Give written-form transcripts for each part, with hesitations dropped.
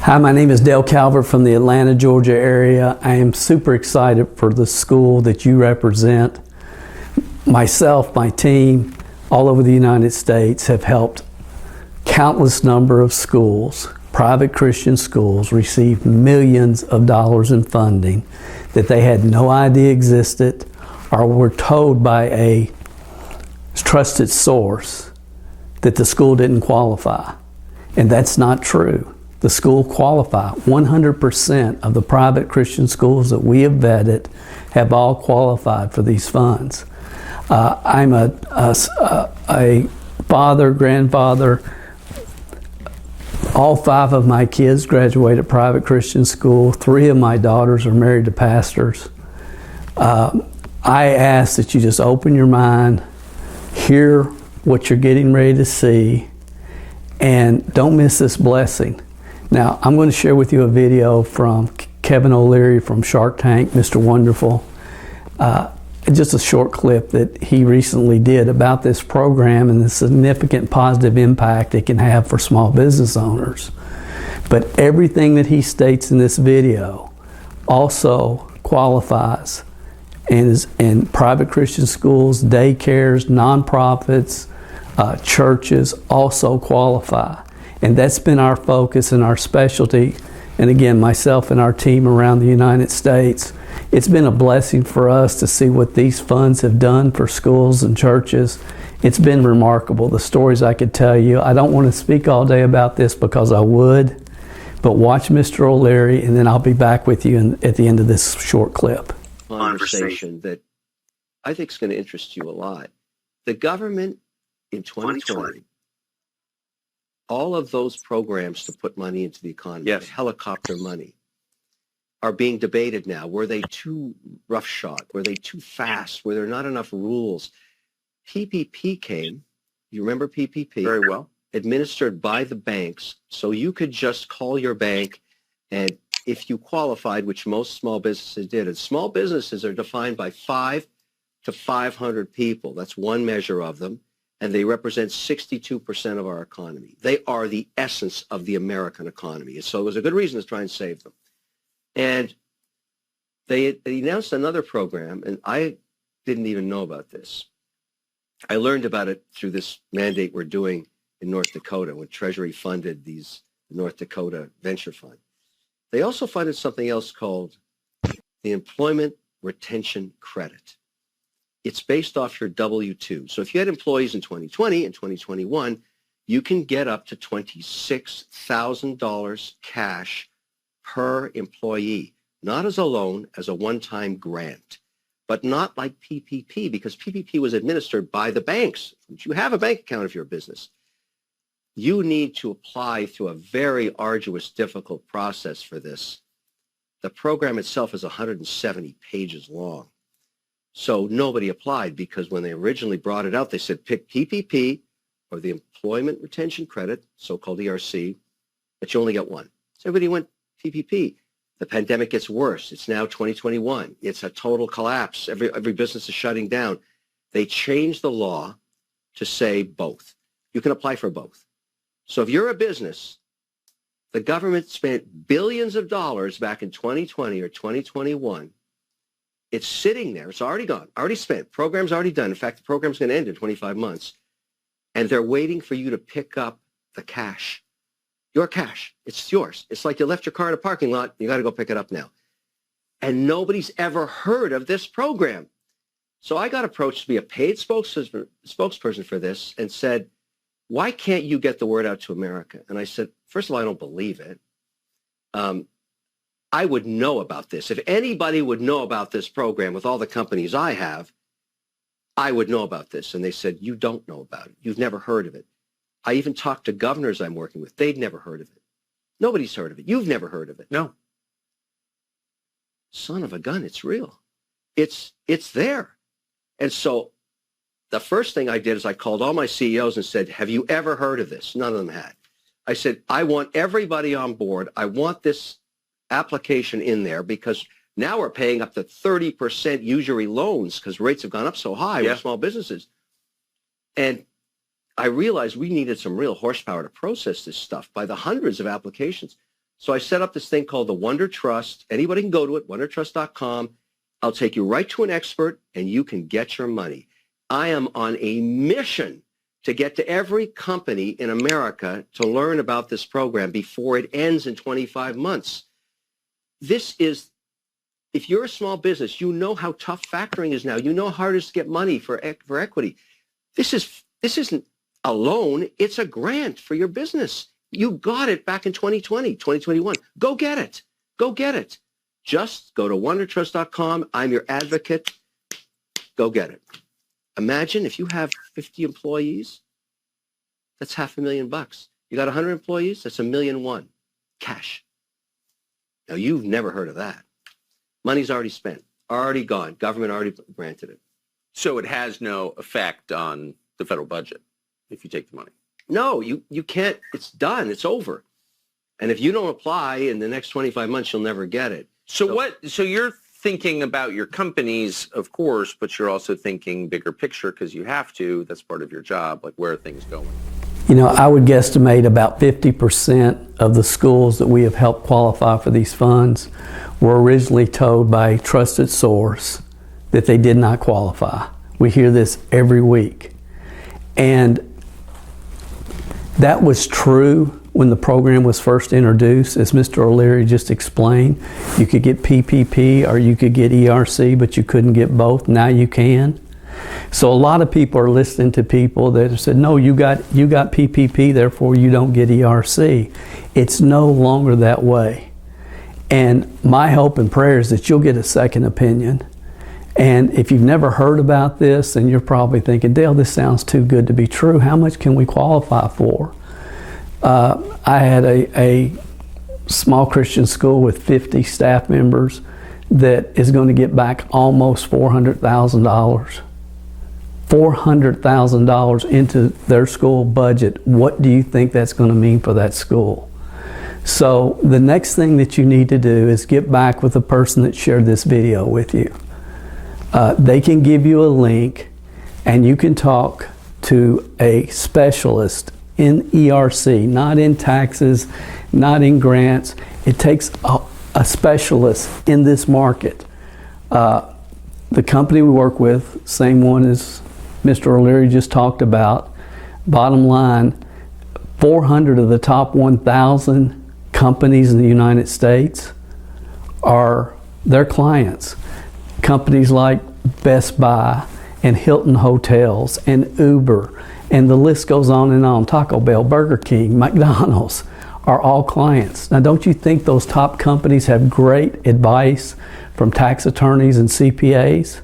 Hi, my name is Dale Calvert from the Atlanta, Georgia area. I am super excited for the school that you represent. Myself, my team, all over the United States have helped countless number of schools, private Christian schools, receive millions of dollars in funding that they had no idea existed or were told by a trusted source that the school didn't qualify. And that's not true. The school qualify. 100% of the private Christian schools that we have vetted have all qualified for these funds. I'm a father, grandfather. All 5 of my kids graduated private Christian school. 3 of my daughters are married to pastors. I ask that you just open your mind, hear what you're getting ready to see, and don't miss this blessing. Now, I'm going to share with you a video from Kevin O'Leary from Shark Tank, Mr. Wonderful. Just a short clip that he recently did about this program and the significant positive impact it can have for small business owners. But everything that he states in this video also qualifies and is in private Christian schools, daycares, nonprofits, churches also qualify. And that's been our focus and our specialty. And again, myself and our team around the United States, it's been a blessing for us to see what these funds have done for schools and churches. It's been remarkable, the stories I could tell you. I don't want to speak all day about this because I would, but watch Mr. O'Leary and then I'll be back with you at the end of this short clip. Conversation that I think is going to interest you a lot. The government in 2020, all of those programs to put money into the economy, Yes. helicopter money, are being debated now. Were they too roughshod? Were they too fast? Were there not enough rules? PPP came. You remember PPP? Very well. Administered by the banks. So you could just call your bank, and if you qualified, which most small businesses did, and small businesses are defined by 5 to 500 people. That's one measure of them. And they represent 62% of our economy. They are the essence of the American economy. So it was a good reason to try and save them. And they announced another program, and I didn't even know about this. I learned about it through this mandate we're doing in North Dakota when Treasury funded the North Dakota Venture Fund. They also funded something else called the Employment Retention Credit. It's based off your W-2. So if you had employees in 2020 and 2021, you can get up to $26,000 cash per employee, not as a loan, as a one-time grant, but not like PPP, because PPP was administered by the banks, which you have a bank account if you're a business. You need to apply through a very arduous, difficult process for this. The program itself is 170 pages long. So nobody applied because when they originally brought it out, they said pick PPP or the Employment Retention Credit, so-called ERC, but you only get one. So everybody went PPP. The pandemic gets worse. It's now 2021. It's a total collapse. Every business is shutting down. They changed the law to say both. You can apply for both. So if you're a business, the government spent billions of dollars back in 2020 or 2021. It's sitting there. It's already gone, already spent. Program's already done. In fact, the program's going to end in 25 months. And they're waiting for you to pick up the cash. Your cash. It's yours. It's like you left your car in a parking lot. You got to go pick it up now. And nobody's ever heard of this program. So I got approached to be a paid spokesperson for this and said, why can't you get the word out to America? And I said, first of all, I don't believe it. I would know about this. If anybody would know about this program with all the companies I have, I would know about this. And they said, you don't know about it. You've never heard of it. I even talked to governors I'm working with. They'd never heard of it. Nobody's heard of it. You've never heard of it. No. Son of a gun, it's real. It's there. And so the first thing I did is I called all my CEOs and said, have you ever heard of this? None of them had. I said, I want everybody on board. I want this application in there because now we're paying up to 30% usury loans because rates have gone up so high with small businesses. And I realized we needed some real horsepower to process this stuff by the hundreds of applications. So I set up this thing called the Wonder Trust. Anybody can go to it, wondertrust.com. I'll take you right to an expert and you can get your money. I am on a mission to get to every company in America to learn about this program before it ends in 25 months. This is, if you're a small business, you know how tough factoring is now. You know how hard it is to get money for equity. This isn't a loan. It's a grant for your business. You got it back in 2020, 2021. Go get it. Go get it. Just go to wondertrust.com. I'm your advocate. Go get it. Imagine if you have 50 employees, that's $500,000. You got 100 employees, that's $1.1 million cash. Now, you've never heard of that. Money's already spent, already gone. Government already granted it. So it has no effect on the federal budget if you take the money? No, you can't. It's done. It's over. And if you don't apply in the next 25 months, you'll never get it. So you're thinking about your companies, of course, but you're also thinking bigger picture because you have to. That's part of your job. Like, where are things going? You know, I would guesstimate about 50% of the schools that we have helped qualify for these funds were originally told by a trusted source that they did not qualify. We hear this every week. And that was true when the program was first introduced. As Mr. O'Leary just explained, you could get PPP or you could get ERC, but you couldn't get both. Now you can. So a lot of people are listening to people that have said, no, you got PPP, therefore you don't get ERC. It's no longer that way. And my hope and prayer is that you'll get a second opinion. And if you've never heard about this, then you're probably thinking, Dale, this sounds too good to be true. How much can we qualify for? I had a small Christian school with 50 staff members that is going to get back almost $400,000. $400,000 into their school budget. What do you think that's going to mean for that school? So the next thing that you need to do is get back with the person that shared this video with you. They can give you a link and you can talk to a specialist in ERC, not in taxes, not in grants. It takes a specialist in this market. The company we work with, same one as Mr. O'Leary just talked about, bottom line, 400 of the top 1,000 companies in the United States are their clients. Companies like Best Buy and Hilton Hotels and Uber, and the list goes on and on. Taco Bell, Burger King, McDonald's are all clients. Now, don't you think those top companies have great advice from tax attorneys and CPAs?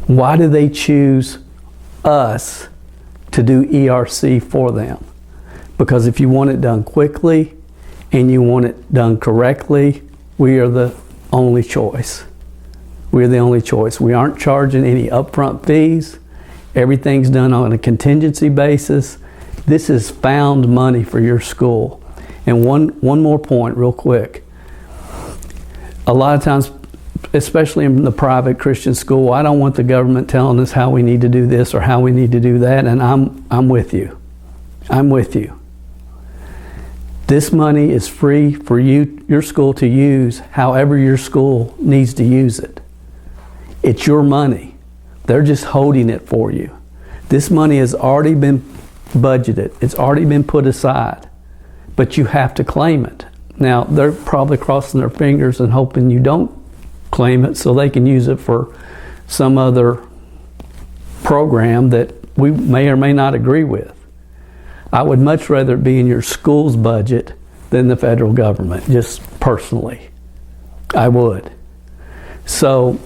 Why do they choose us to do ERC for them? Because if you want it done quickly and you want it done correctly, we are the only choice. We're the only choice. We aren't charging any upfront fees. Everything's done on a contingency basis. This is found money for your school. And one more point real quick. A lot of times, especially in the private Christian school, I don't want the government telling us how we need to do this or how we need to do that, and I'm with you. I'm with you. This money is free for your school to use however your school needs to use it. It's your money. They're just holding it for you. This money has already been budgeted. It's already been put aside, but you have to claim it. Now, they're probably crossing their fingers and hoping you don't claim it so they can use it for some other program that we may or may not agree with. I would much rather it be in your school's budget than the federal government, just personally. I would. So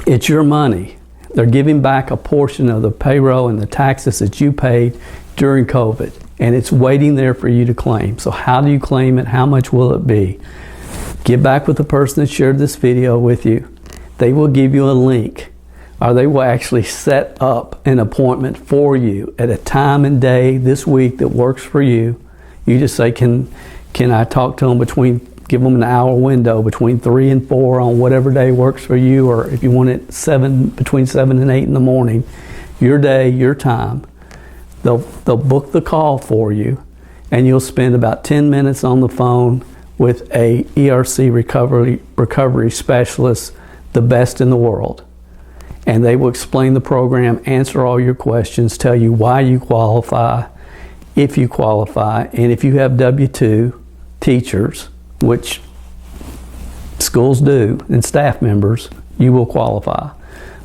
it's your money. They're giving back a portion of the payroll and the taxes that you paid during COVID, and it's waiting there for you to claim. So how do you claim it? How much will it be? Get back with the person that shared this video with you. They will give you a link, or they will actually set up an appointment for you at a time and day this week that works for you. You just say, can I talk to them give them an hour window between 3 and 4 on whatever day works for you, or if you want it between 7 and 8 in the morning, your day, your time. They'll book the call for you, and you'll spend about 10 minutes on the phone with a ERC recovery specialist, the best in the world. And they will explain the program, answer all your questions, tell you why you qualify, if you qualify, and if you have W-2 teachers, which schools do, and staff members, you will qualify.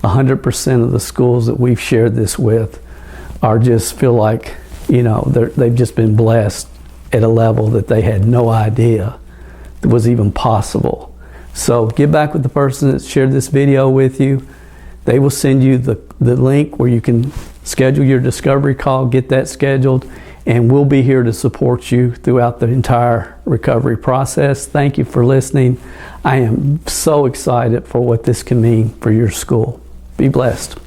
100% of the schools that we've shared this with are just feel like, you know, they've just been blessed at a level that they had no idea that was even possible. So get back with the person that shared this video with you. They will send you the link where you can schedule your discovery call, get that scheduled, and we'll be here to support you throughout the entire recovery process. Thank you for listening. I am so excited for what this can mean for your school. Be blessed.